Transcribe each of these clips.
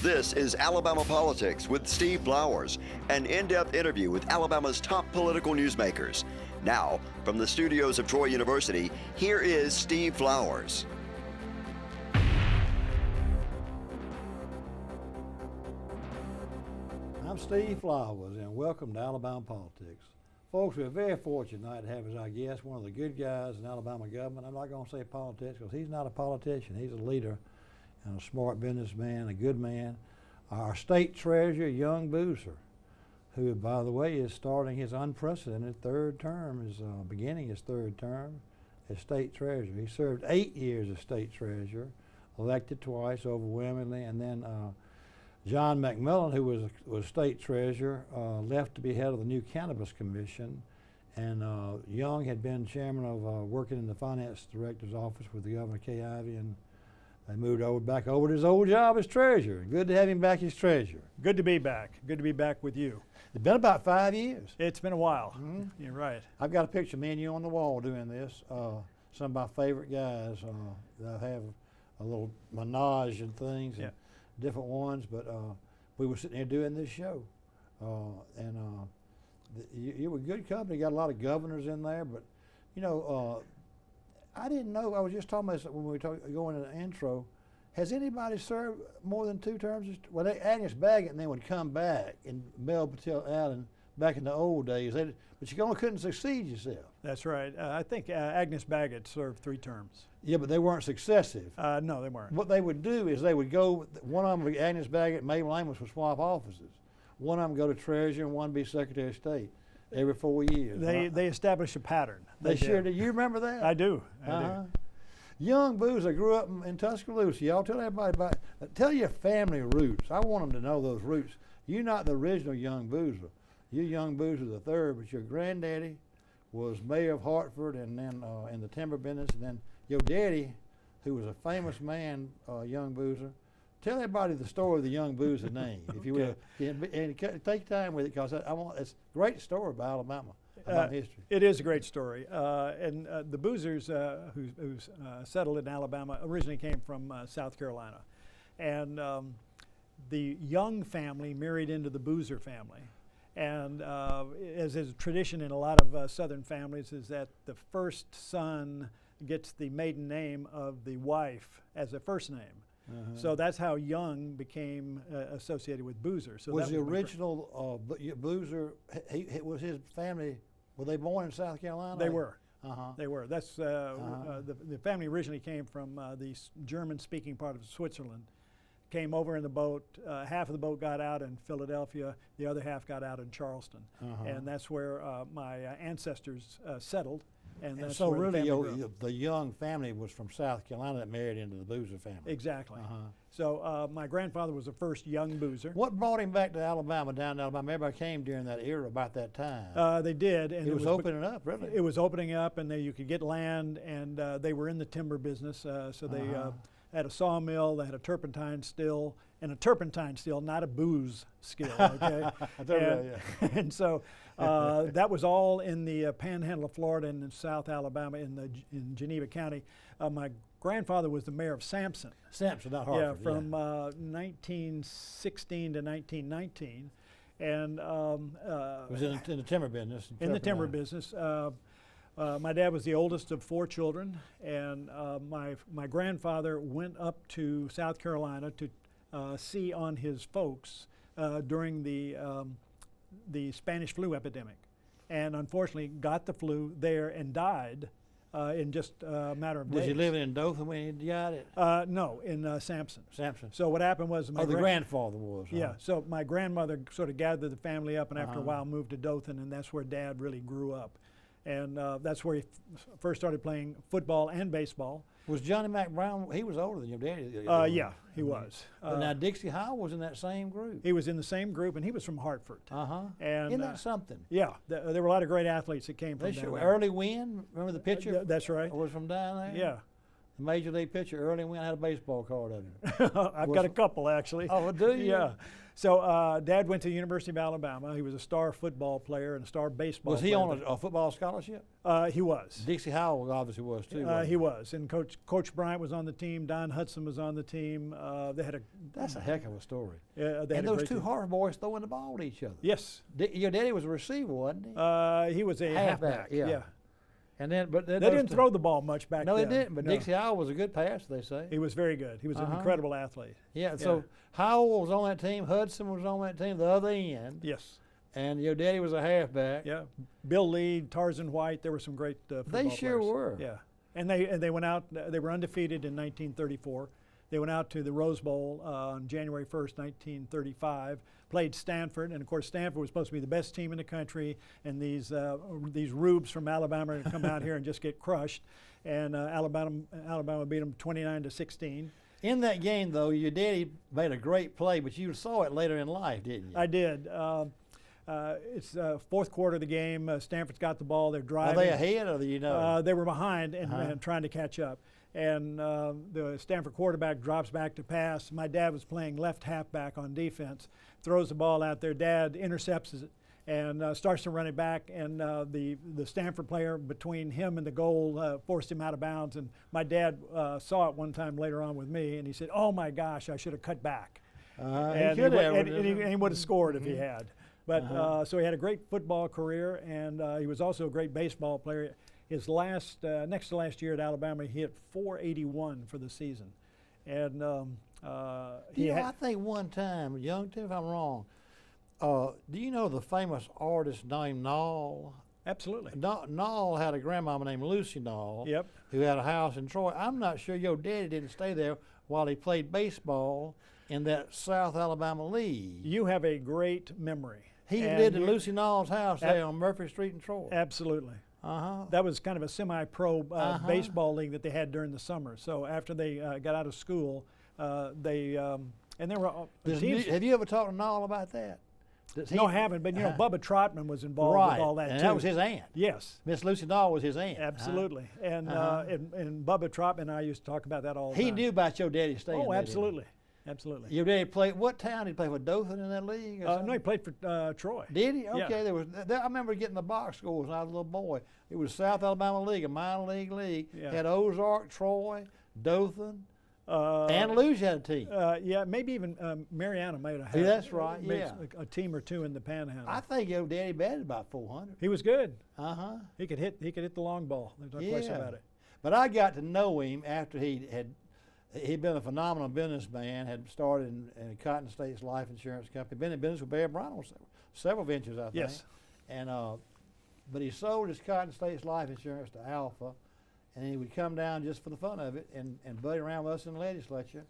This is Alabama Politics with Steve Flowers, an in-depth interview with Alabama's top political newsmakers. Now, from the studios of Troy University, here is Steve Flowers. I'm Steve Flowers, and welcome to Alabama Politics. Folks, we're very fortunate tonight to have as our guest one of the good guys in Alabama government. I'm not going to say politics because he's not a politician. He's a leader and a smart businessman, a good man. Our state treasurer, Young Boozer, who, by the way, is starting his unprecedented third term, is beginning his third term as state treasurer. He served 8 years as state treasurer, elected twice overwhelmingly, and then John McMillan, who was state treasurer, left to be head of the new Cannabis Commission, and Young had been chairman of working in the finance director's office with the Governor Kay Ivey, and they moved back over to his old job as treasurer. Good to have him back as treasurer. Good to be back. Good to be back with you. It's been about 5 years. It's been a while. Mm-hmm. You're right. I've got a picture of me and you on the wall doing this. Some of my favorite guys that I have a little menage and things, and different ones, but we were sitting here doing this show. You were good company. Got a lot of governors in there, but you know, I didn't know. I was just talking about this when we were going in the intro. Has anybody served more than 2 terms? Well, Agnes Baggett and then would come back, and Mel Patel Allen back in the old days. But you only couldn't succeed yourself. That's right. I think Agnes Baggett served 3 terms. Yeah, but they weren't successive. No, they weren't. What they would do is they would go, one of them, Agnes Baggett and Mabel Amos, would swap offices. One of them go to treasurer and one be secretary of state every 4 years. They established a pattern. They sure did. You remember that? I do. I do. Young Boozer grew up in Tuscaloosa. Y'all tell everybody about it. Tell your family roots. I want them to know those roots. You're not the original Young Boozer. You're Young Boozer the third, but your granddaddy was mayor of Hartford and then in the timber business, and then your daddy, who was a famous man, Young Boozer. Tell everybody the story of the Young Boozer name, if you will, and take time with it, because it's a great story about Alabama, about history. It is a great story, and the Boozers who settled in Alabama originally came from South Carolina, and the Young family married into the Boozer family. And as is a tradition in a lot of Southern families, is that the first son gets the maiden name of the wife as a first name. So that's how Young became associated with Boozer. So was the original Boozer? Was his family? Were they born in South Carolina? They were. They were. That's the family originally came from the German-speaking part of Switzerland. Came over in the boat. Half of the boat got out in Philadelphia. The other half got out in Charleston, and that's where my ancestors settled. And that's so where really, the Young family was from South Carolina that married into the Boozer family. Exactly. So my grandfather was the first Young Boozer. What brought him back to Alabama, down to Alabama? Everybody came during that era, about that time. They did. And it was opening up, really. It was opening up, and you could get land, and they were in the timber business, so they had a sawmill, they had a turpentine still, and a turpentine still, not a booze still, okay? And so that was all in the panhandle of Florida and in South Alabama in Geneva County. My grandfather was the mayor of Sampson. Sampson, not Hartford. Yeah, from 1916 to 1919. And it was in the timber business. In the timber business. My dad was the oldest of 4 children, and my grandfather went up to South Carolina to see on his folks during the Spanish flu epidemic, and unfortunately got the flu there and died in just a matter of days. Was he living in Dothan when he got it? No, in Sampson. Sampson. So what happened was the grandfather was. Yeah. So my grandmother sort of gathered the family up, and after a while moved to Dothan, and that's where Dad really grew up. And that's where he first started playing football and baseball. Was Johnny Mack Brown, he was older than your daddy? Yeah, he was. Now Dixie Howell was in that same group. He was in the same group, and he was from Hartford. And isn't that something? Yeah, there were a lot of great athletes that came from there. Early Wynn, remember the pitcher? That's right. Was from down there? Yeah. the major league pitcher early, and we had a baseball card of him. I've got a couple actually. Oh, do you? Yeah. So Dad went to the University of Alabama. He was a star football player and a star baseball Was player. he on a football scholarship? He was. Dixie Howell obviously was too. He was. And Coach Bryant was on the team. Don Hudson was on the team. They had a. That's a heck of a story. They had And a those great two team. Harvard boys throwing the ball to each other. Yes. Your daddy was a receiver, wasn't he? He was a halfback. yeah. And then, but then They didn't throw the ball much back No, then. they didn't. But No. Dixie Howell was a good passer, they say. He was very good. He was an incredible athlete. Yeah. So Howell was on that team. Hudson was on that team. The other end. Yes. And your daddy was a halfback. Yeah. Bill Lee, Tarzan White. There were some great football They sure players. were. Yeah. And they went out. They were undefeated in 1934. They went out to the Rose Bowl on January 1st, 1935. Played Stanford, and of course Stanford was supposed to be the best team in the country. And these rubes from Alabama come out here and just get crushed. And Alabama beat them 29-16. In that game, though, your daddy made a great play, but you saw it later in life, didn't you? I did. It's fourth quarter of the game. Stanford's got the ball. They're driving. Are they ahead, or do you know? They were behind and trying to catch up. And the Stanford quarterback drops back to pass. My dad was playing left halfback on defense, throws the ball out there. Dad intercepts it and starts to run it back. And the Stanford player between him and the goal forced him out of bounds. And my dad saw it one time later on with me, and he said, "Oh my gosh, I should have cut back." And he would have scored if he had. But so he had a great football career, and he was also a great baseball player. His next to last year at Alabama, he hit .481 for the season, and I think one time, Youngton, if I'm wrong, do you know the famous artist named Nall? Absolutely. Nall had a grandmama named Lucy Nall, Yep. who had a house in Troy. I'm not sure your daddy didn't stay there while he played baseball in that South Alabama League. You have a great memory. He And lived in Lucy Nall's house there on Murphy Street in Troy. Absolutely. That was kind of a semi-pro baseball league that they had during the summer. So after they got out of school, and there were teams. Have you ever talked to Nall about that? No, I haven't. But you know, Bubba Trotman was involved right. with all that and too. that was his aunt. Yes. Miss Lucy Nall was his aunt. Absolutely. And Bubba Trotman and I used to talk about that all the time. He knew about your daddy staying Oh, there. absolutely. Absolutely. Your daddy played, what town did he play for? Dothan in that league? No, he played for Troy. Did he? Yeah. Okay, I remember getting the box scores when I was a little boy. It was South Alabama League, a minor league. Yeah. Had Ozark, Troy, Dothan, and Luge had a team. Yeah, maybe even Mariana might have had. Yeah, that's right, maybe yeah. a team or two in the Panhandle. I think your daddy batted about 400. He was good. Uh-huh. He could hit the long ball. There's no question about it. But I got to know him after he'd been a phenomenal businessman, had started in Cotton States Life Insurance Company, been in business with Bear Bryant on several ventures, I think. Yes. And but he sold his Cotton States Life Insurance to Alpha, and he would come down just for the fun of it and buddy around with us in the legislature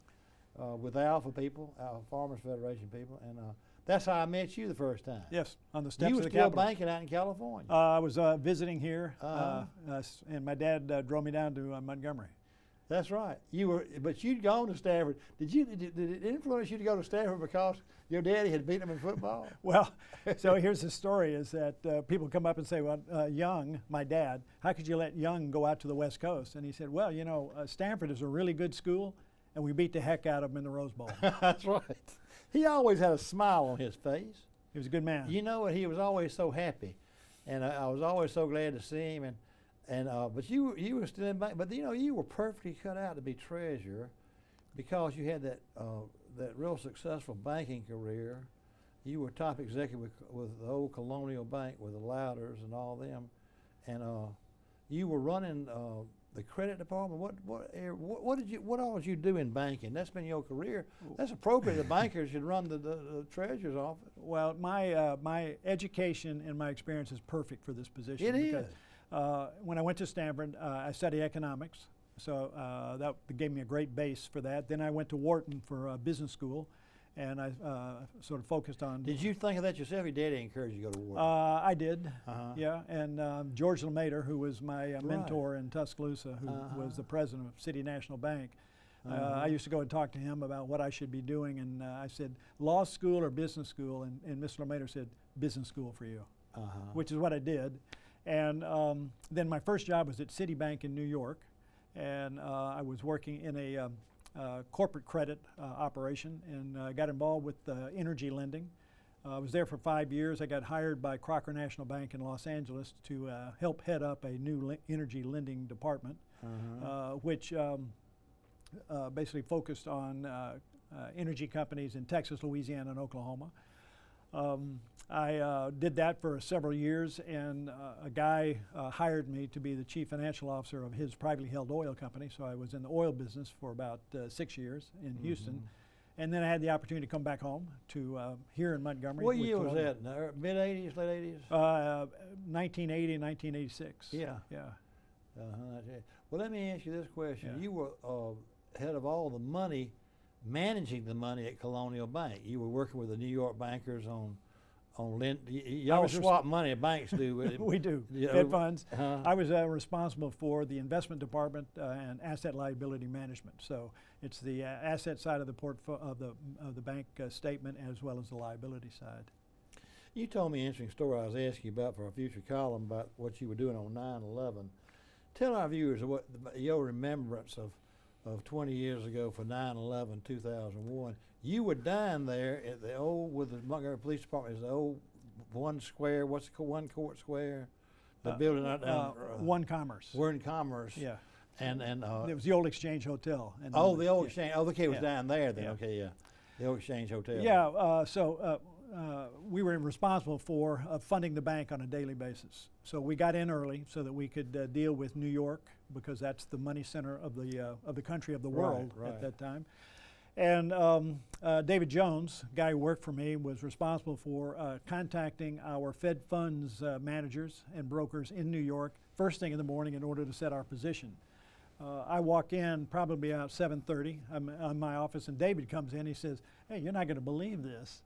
with Alpha people, Farmers Federation people, and that's how I met you the first time. Yes, on the steps You of were the still Capitol. banking out in California. I was visiting here, and my dad drove me down to Montgomery. That's right. But you'd gone to Stanford. Did it influence you to go to Stanford because your daddy had beaten him in football? Well, so here's the story: is that people come up and say, "Well, Young, my dad, how could you let Young go out to the West Coast?" And he said, "Well, you know, Stanford is a really good school, and we beat the heck out of them in the Rose Bowl." That's right. He always had a smile on his face. He was a good man. You know, and he was always so happy, and I was always so glad to see him. But you were still in bank. But you know, you were perfectly cut out to be treasurer because you had that real successful banking career. You were top executive with the old Colonial Bank with the Louders and all them, and you were running the credit department. What all did you do in banking? That's been your career. That's appropriate. The bankers should run the treasurer's office. Well, my education and my experience is perfect for this position. It because, is. When I went to Stanford, I studied economics, so that gave me a great base for that. Then I went to Wharton for business school, and I sort of focused on. Did you think of that yourself? Your daddy encouraged you to go to Wharton? I did, yeah. And George LeMaitre, who was my mentor in Tuscaloosa, who was the president of City National Bank, I used to go and talk to him about what I should be doing, and I said, law school or business school? And Mr. LeMaitre said, business school for you, which is what I did. And then my first job was at Citibank in New York, and I was working in a corporate credit operation, and got involved with energy lending. I was there for 5 years. I got hired by Crocker National Bank in Los Angeles to help head up a new energy lending department, which basically focused on energy companies in Texas, Louisiana, and Oklahoma. I did that for several years, and a guy hired me to be the chief financial officer of his privately held oil company. So I was in the oil business for about 6 years in Houston. And then I had the opportunity to come back home to here in Montgomery. What year was that? Mid 80s, late 80s? 1980, 1986. Yeah. Yeah. Well, let me ask you this question. Yeah. You were head of all the money, managing the money at Colonial Bank. You were working with the New York bankers on y'all swap money, banks do. We do, Fed funds. I was responsible for the investment department and asset liability management. So it's the asset side of the of the bank statement as well as the liability side. You told me an interesting story I was asking you about for a future column about what you were doing on 9/11. Tell our viewers what your remembrance of 20 years ago for 9/11, 2001. You were down there at the old, with the Montgomery Police Department, is the old one square, what's it called, one court square? The building out down One Commerce. One Commerce. Yeah. And it was the old Exchange Hotel. And the old Exchange. Oh, okay, it was Yeah. down there then. Yeah. Okay, yeah. The old Exchange Hotel. Yeah. So we were responsible for funding the bank on a daily basis. So we got in early so that we could deal with New York, because that's the money center of the country, of the world at that time. And David Jones, guy who worked for me, was responsible for contacting our Fed funds managers and brokers in New York first thing in the morning in order to set our position. I walk in probably about 7:30. I'm in my office, and David comes in. He says, "Hey, you're not going to believe this,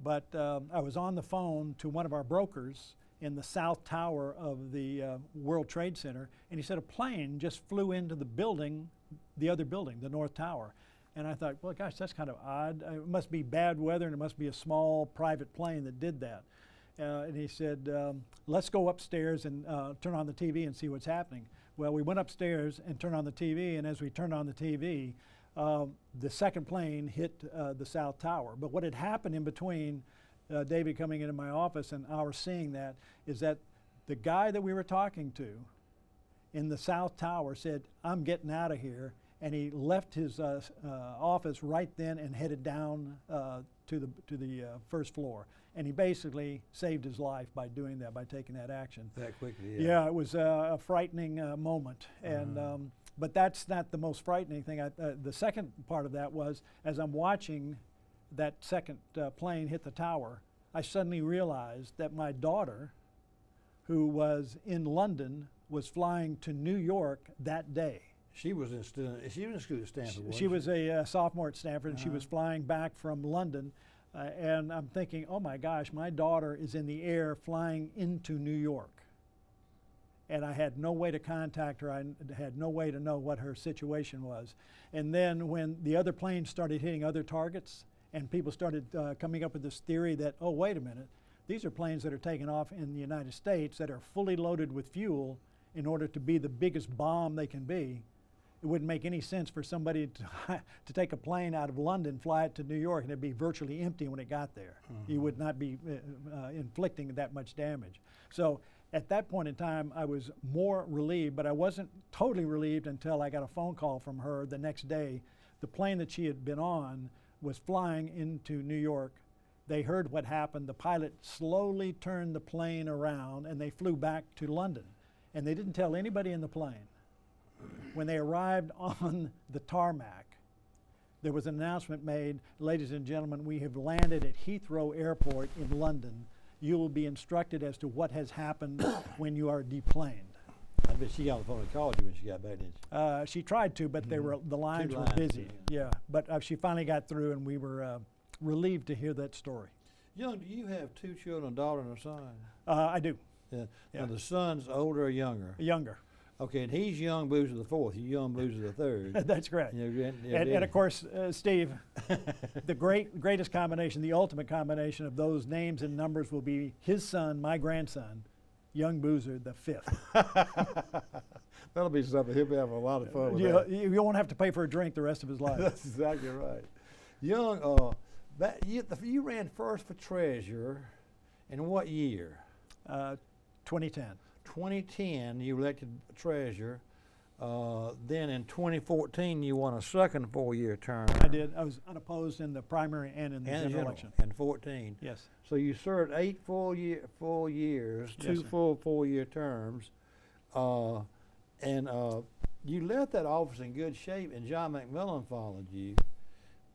but I was on the phone to one of our brokers in the South Tower of the World Trade Center, and he said a plane just flew into the building, the other building, the North Tower." And I thought, well, gosh, that's kind of odd. It must be bad weather, and it must be a small private plane that did that. And he said, let's go upstairs and turn on the TV and see what's happening. Well, we went upstairs and turned on the TV, and as we turned on the TV, the second plane hit the South Tower. But what had happened in between David coming into my office and our seeing that is that the guy that we were talking to in the South Tower said, "I'm getting out of here." And he left his office right then and headed down to the first floor. And he basically saved his life by doing that, by taking that action. That quickly, Yeah, it was a frightening moment. And but that's not the most frightening thing. The second part of that was, as I'm watching that second plane hit the tower, I suddenly realized that my daughter, who was in London, was flying to New York that day. She was in school at Stanford. She was a sophomore at Stanford, and she was flying back from London. And I'm thinking, oh my gosh, my daughter is in the air flying into New York. And I had no way to contact her. I had no way to know what her situation was. And then when the other planes started hitting other targets, and people started coming up with this theory that, oh, wait a minute, these are planes that are taking off in the United States that are fully loaded with fuel in order to be the biggest bomb they can be. It wouldn't make any sense for somebody to take a plane out of London, fly it to New York, and it'd be virtually empty when it got there. You would not be inflicting that much damage. So at that point in time, I was more relieved, but I wasn't totally relieved until I got a phone call from her the next day. The plane that she had been on was flying into New York. They heard what happened. The pilot slowly turned the plane around, and they flew back to London. And they didn't tell anybody in the plane. When they arrived on the tarmac, there was an announcement made, "Ladies and gentlemen, we have landed at Heathrow Airport in London. You will be instructed as to what has happened when you are deplaned." I bet she got on the phone and called you when she got back, didn't she? She tried to, but the lines were busy. Yeah, but she finally got through, and we were relieved to hear that story. Young, do you have two children, a daughter and a son? I do. Yeah. Now the son's older or younger? Younger. Okay, and he's young Boozer the fourth. You young Boozer the third. That's correct. And of course, Steve, the greatest combination, the ultimate combination of those names and numbers will be his son, my grandson, Young Boozer the fifth. That'll be something. He'll be having a lot of fun with You, that. you won't have to pay for a drink the rest of his life. That's exactly right. Young, you ran first for treasurer in what year? 2010. 2010, you elected treasurer. Then in 2014, you won a second 4-year term. I did. I was unopposed in the primary and in the general election. In 14. Yes. So you served 8 full years, Yes, two sir. full 4-year terms, and you left that office in good shape. And John McMillan followed you.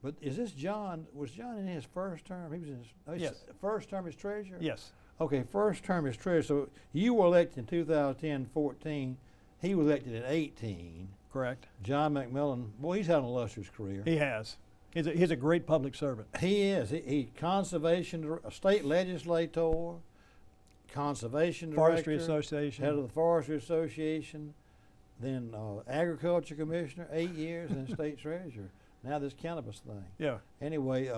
But is this John? Was John in his first term? He was in his Yes. first term as treasurer. Yes. Okay, first term as treasurer. So you were elected in 2010-14. He was elected in 18. Correct. John McMillan, boy, he's had an illustrious career. He has. He's a great public servant. He is. He conservation, a state legislator, conservation Forestry director, Association. head of the Forestry Association, then agriculture commissioner, 8 years, and state treasurer. Now this cannabis thing. Yeah. Anyway,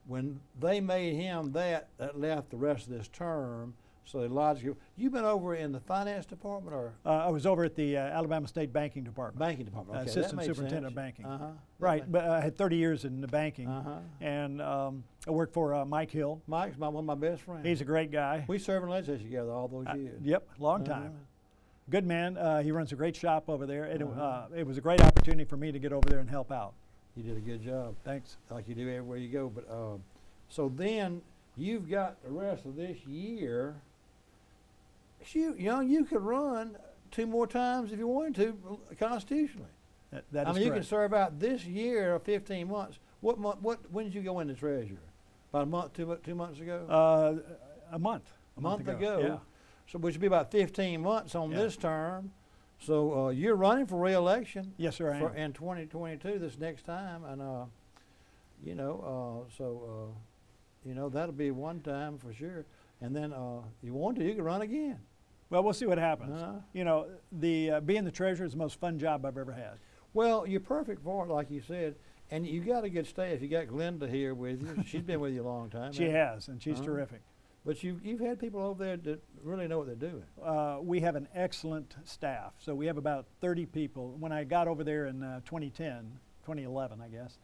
when they made him that left the rest of this term. So they logically, you've been over in the finance department or I was over at the Alabama State Banking Department. banking department? Okay, that Assistant makes Superintendent sense. of Banking. Uh-huh. Right, but I had 30 years in the banking, Uh-huh. and I worked for Mike Hill. Mike's one of my best friends. He's a great guy. We served in legislature together all those years. Yep, long Uh-huh. time. Good man. He runs a great shop over there, and Uh-huh. it was a great opportunity for me to get over there and help out. You did a good job, Thanks. like you do everywhere you go. But so then you've got the rest of this year. Shoot, you could run 2 more times if you wanted to constitutionally. That I is mean, you can correct. serve out this year or 15 months. What month? When did you go into treasurer? About a month, 2 months ago. A month. A month ago. Yeah. So which would be about 15 months on Yeah. this term. So you're running for re-election. Yes, sir, I am. In 2022, this next time, and that'll be one time for sure. And then you want to, you can run again. Well, we'll see what happens. Uh-huh. You know, the being the treasurer is the most fun job I've ever had. Well, you're perfect for it, like you said, and you got a good staff. You got Glenda here with you. She's been with you a long time. She has, and she's Uh-huh. terrific. But you've had people over there that really know what they're doing. We have an excellent staff. So we have about 30 people. When I got over there in 2011, I guess,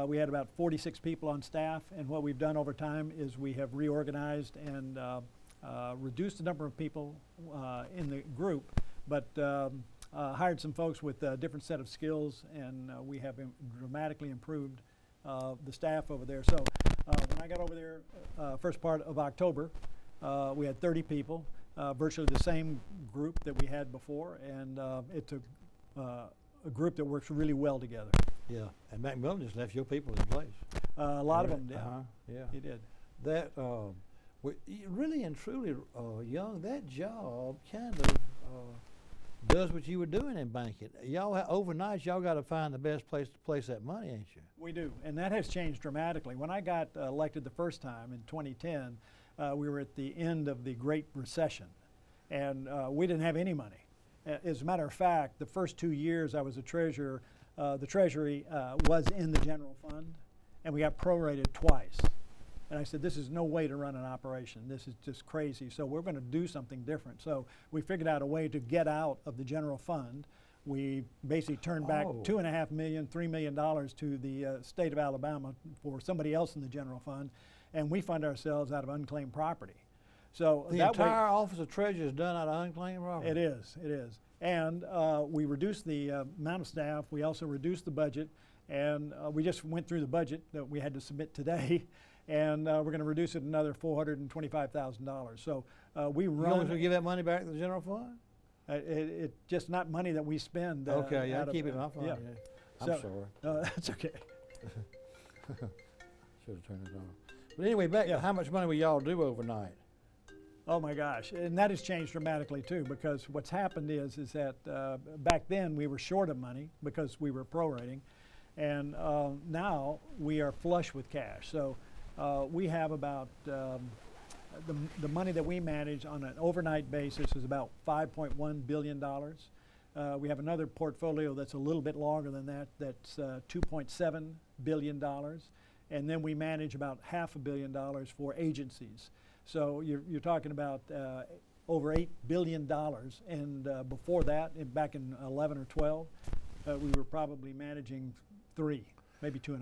we had about 46 people on staff. And what we've done over time is we have reorganized and reduced the number of people in the group, but hired some folks with a different set of skills, and we have dramatically improved the staff over there. So when I got over there first part of October, we had 30 people, virtually the same group that we had before, and it's a group that works really well together. Yeah, and McMillan just left your people in place. A lot of them did. Uh-huh. Yeah. He did. That really and truly, Young, that job kind of does what you were doing in banking. Overnight, y'all got to find the best place to place that money, ain't you? We do, and that has changed dramatically. When I got elected the first time in 2010, we were at the end of the Great Recession, and we didn't have any money. As a matter of fact, the first 2 years I was a treasurer, the Treasury was in the general fund, and we got prorated twice. And I said, this is no way to run an operation. This is just crazy. So we're going to do something different. So we figured out a way to get out of the general fund. We basically turned back $2.5 million, $3 million to the state of Alabama for somebody else in the general fund, and we fund ourselves out of unclaimed property. So The that entire Office of Treasury is done out of unclaimed property. it is, it is. And we reduced the amount of staff. We also reduced the budget, and we just went through the budget that we had to submit today, and we're going to reduce it another $425,000. So we You run. want to give that money back to the general fund? It's just not money that we spend. Okay, yeah, out of- keep it in my fund. Yeah. I'm So- sorry. No, that's okay. Should have turned it on. But anyway, back Yeah. to how much money will y'all do overnight? Oh my gosh, and that has changed dramatically too, because what's happened is that back then we were short of money because we were prorating, and now we are flush with cash. So we have about the money that we manage on an overnight basis is about $5.1 billion. We have another portfolio that's a little bit longer than that, that's $2.7 billion. And then we manage about $500 million for agencies. So you're talking about over $8 billion. And before that, back in 11 or 12, we were probably managing 3, maybe 2.5.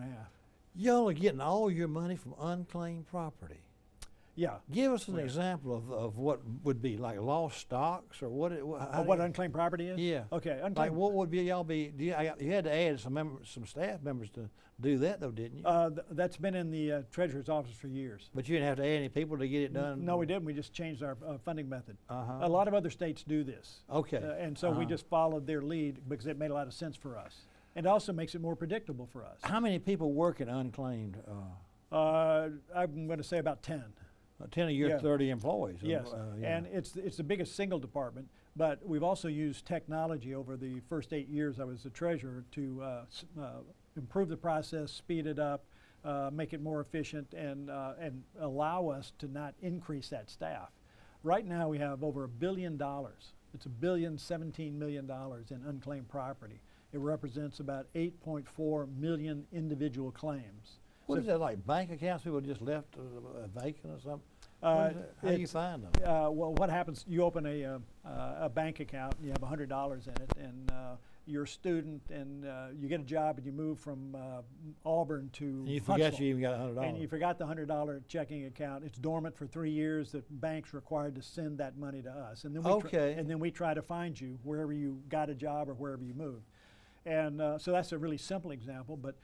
Y'all are getting all your money from unclaimed property. Yeah. Give us an example of what would be like lost stocks or what? What unclaimed property is? Yeah. Okay. Like Unclaimed. what would be y'all be? You had to add some staff members to do that though, didn't you? That's been in the treasurer's office for years. But you didn't have to add any people to get it done. No, we didn't. We just changed our funding method. Uh-huh. A lot of other states do this. Okay. And so we just followed their lead because it made a lot of sense for us. And also makes it more predictable for us. How many people work in unclaimed? I'm going to say about 10. 10 of your Yeah. 30 employees. Yes, Yeah. and it's the biggest single department, but we've also used technology over the first 8 years I was the treasurer to improve the process, speed it up, make it more efficient, and allow us to not increase that staff. Right now we have over $1 billion. It's $1.017 billion in unclaimed property. It represents about 8.4 million individual claims. What So is that, like bank accounts people just left vacant or something? What is it? How do you find them? well, what happens? You open a bank account and you have $100 in it, and you're a student and you get a job and you move from Auburn to And you forget Huntsville, you even got $100. and you forgot the $100 checking account. It's dormant for 3 years. The bank's required to send that money to us, and then we try to find you wherever you got a job or wherever you moved. And so that's a really simple example, but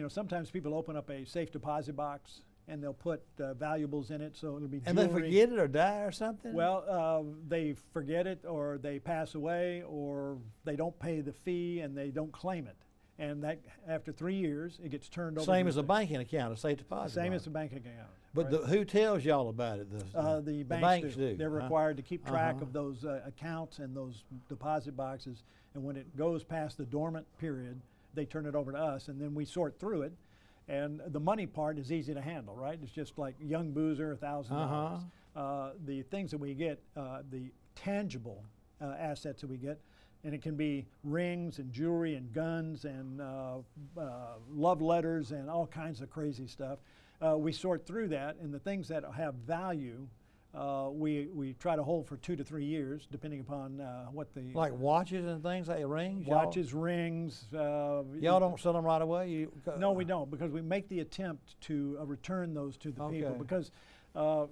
sometimes people open up a safe deposit box and they'll put valuables in it, so it'll be And jewelry. they forget it or die or something? Well, they forget it, or they pass away, or they don't pay the fee and they don't claim it. And that after 3 years, it gets turned over. Same to as a banking account, a safe deposit. Same box. as a bank account. But right? who tells y'all about it? The banks do. They're huh? required to keep track of those accounts and those deposit boxes. And when it goes past the dormant period, they turn it over to us, and then we sort through it. And the money part is easy to handle, right? It's just like young boozer, $1,000. The things that we get, the tangible assets that we get, and it can be rings and jewelry and guns and love letters and all kinds of crazy stuff. We sort through that, and the things that have value, we try to hold for 2 to 3 years, depending upon what the Like watches and things, like rings? watches, rings. Y'all don't sell them right away? No, we don't, because we make the attempt to return those to the people. Okay. Because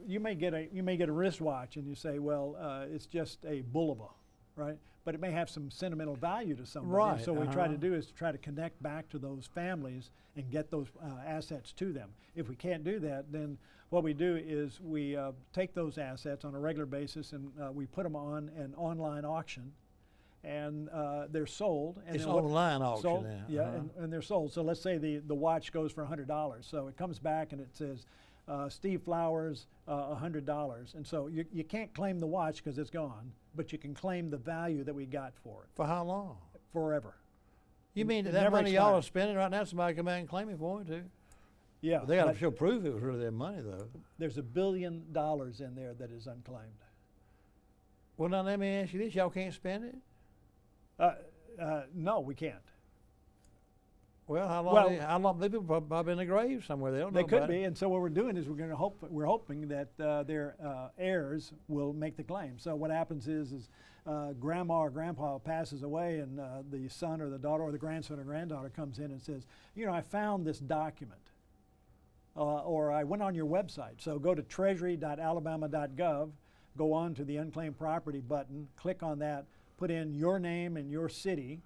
you may get a wristwatch and you say, well, it's just a bulova, right? But it may have some sentimental value to somebody. Right, And so what we try to do is to try to connect back to those families and get those assets to them. If we can't do that, then what we do is we take those assets on a regular basis and we put them on an online auction, and they're sold. And It's then online auction sold, now. yeah, and they're sold. So let's say the watch goes for $100. So it comes back and it says, Steve Flowers, $100. And so you can't claim the watch because it's gone, but you can claim the value that we got for it For how long? forever. You mean It that never money y'all are expires. spending right now, somebody come back and claim it for you too? Yeah, They got to but show proof it was really their money though. there's $1 billion in there that is unclaimed. Well, now let me ask you this, y'all can't spend it? No, we can't. Well, how long, they probably in the grave somewhere, they don't know They could about be, it. and so what we're doing is we're hoping that their heirs will make the claim. So what happens is grandma or grandpa passes away, and the son or the daughter or the grandson or granddaughter comes in and says, I found this document, or I went on your website. So go to treasury.alabama.gov, go on to the unclaimed property button, click on that, put in your name and your city,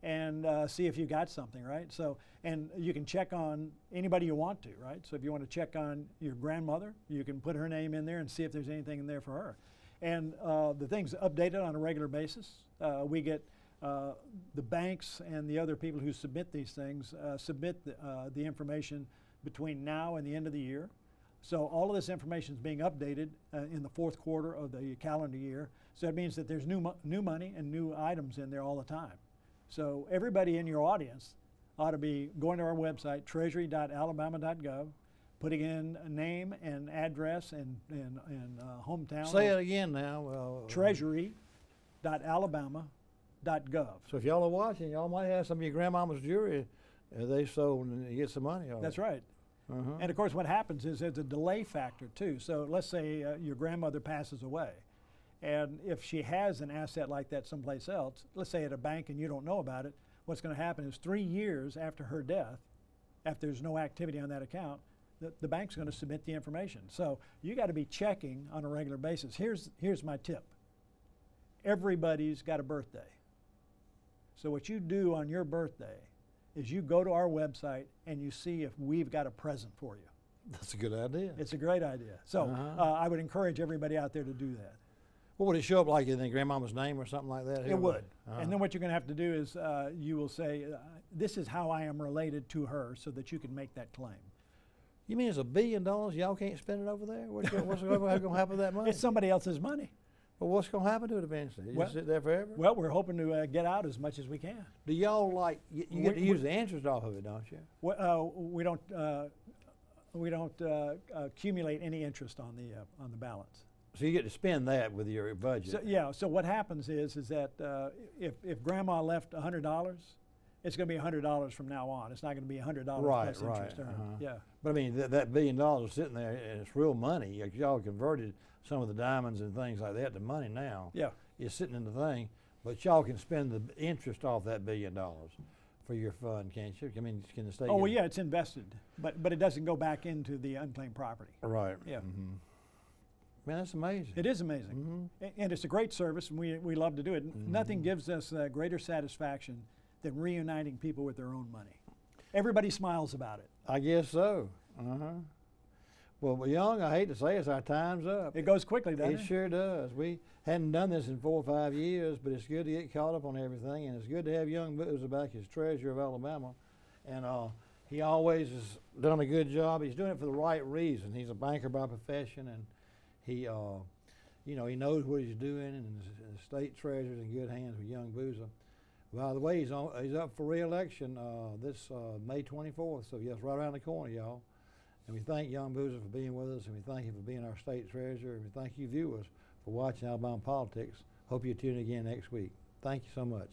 and see if you got something, right? So, and you can check on anybody you want to, right? So if you want to check on your grandmother, you can put her name in there and see if there's anything in there for her. And the thing's updated on a regular basis. We get the banks and the other people who submit these things submit the information between now and the end of the year. So all of this information is being updated in the fourth quarter of the calendar year. So that means that there's new money and new items in there all the time. So everybody in your audience ought to be going to our website, treasury.alabama.gov, putting in a name and address and hometown. Say it again now. Treasury.alabama.gov. So if y'all are watching, y'all might have some of your grandmama's jewelry they sold and you get some money on it. That's right. And of course what happens is there's a delay factor too. So let's say your grandmother passes away, And if she has an asset like that someplace else, let's say at a bank and you don't know about it, what's going to happen is 3 years after her death, after there's no activity on that account, the bank's going to submit the information. So you got to be checking on a regular basis. Here's my tip. Everybody's got a birthday. So what you do on your birthday is you go to our website and you see if we've got a present for you. That's a good idea. It's a great idea. So I would encourage everybody out there to do that. What would it show up like in grandmama's name or something like that? It would. And then what you're going to have to do is you will say, this is how I am related to her, so that you can make that claim. You mean it's $1 billion? Y'all can't spend it over there? What's going to happen to that money? It's somebody else's money. Well, what's going to happen to it eventually? You Well- sit there forever? Well, we're hoping to get out as much as we can. Do y'all you get to use the interest off of it, don't you? We don't accumulate any interest on the balance. So you get to spend that with your budget. So yeah. So what happens is that if Grandma left $100, it's going to be $100 from now on. It's not going to be $100 plus interest earned. Yeah. But I mean, that $1 billion is sitting there, and it's real money. Y'all converted some of the diamonds and things like that to money now. Yeah. It's sitting in the thing, but y'all can spend the interest off that $1 billion for your fund, can't you? I mean, can the state? Oh well, yeah, it's invested, but it doesn't go back into the unclaimed property. Right. Yeah. Mm-hmm. Man, that's amazing. It is amazing, and it's a great service, and we love to do it. Nothing gives us greater satisfaction than reuniting people with their own money. Everybody smiles about it. I guess so. Well, Young, I hate to say it's our time's up. It goes quickly, doesn't it? It sure does. We hadn't done this in 4 or 5 years, but it's good to get caught up on everything, and it's good to have Young Boozer back as treasurer of Alabama. And he always has done a good job. He's doing it for the right reason. He's a banker by profession, and he, he knows what he's doing, and the state treasurer's in good hands with Young Boozer. By the way, he's up for re-election this May 24th, so yes, right around the corner, y'all. And we thank Young Boozer for being with us, and we thank him for being our state treasurer, and we thank you viewers for watching Alabama Politics. Hope you tune in again next week. Thank you so much.